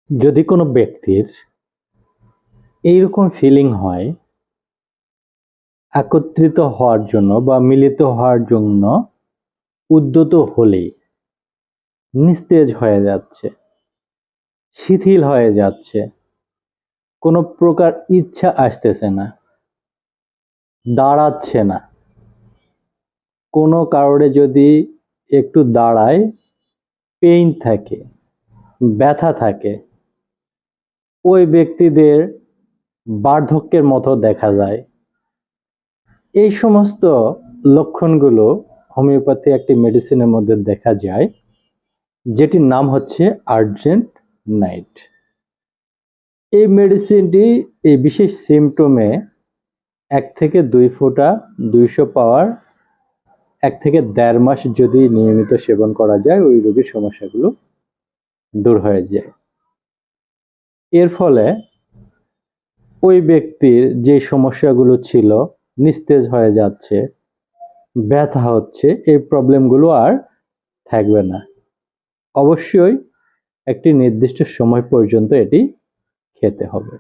যদি কোনো ব্যক্তির এইরকম ফিলিং হয়, একত্রিত হওয়ার জন্য বা মিলিত হওয়ার জন্য উদ্যত হলেই নিস্তেজ হয়ে যাচ্ছে, শিথিল হয়ে যাচ্ছে, কোনো প্রকার ইচ্ছা আসতেছে না, দাঁড়াচ্ছে না, কোনো কারণে যদি একটু দাঁড়ায় পেইন থাকে, ব্যথা থাকে, ওই ব্যক্তিদের বার্ধক্যের মতো দেখা যায়। এই সমস্ত লক্ষণগুলো হোমিওপ্যাথি একটি মেডিসিনের মধ্যে দেখা যায়, যেটির নাম হচ্ছে আর্জেন্ট নাইট। এই মেডিসিনটি এই বিশেষ সিমটমে 1 থেকে 2 ফোঁটা 200 পাওয়ার 1 থেকে 1.5 মাস যদি নিয়মিত সেবন করা যায়, ওই রোগীর সমস্যাগুলো দূর হয়ে যায়। এর ফলে ওই ব্যক্তির যে সমস্যাগুলো ছিল, নিস্তেজ হয়ে যাচ্ছে, ব্যথা হচ্ছে, এই প্রবলেমগুলো আর থাকবে না। অবশ্যই একটি নির্দিষ্ট সময় পর্যন্ত এটি খেতে হবে।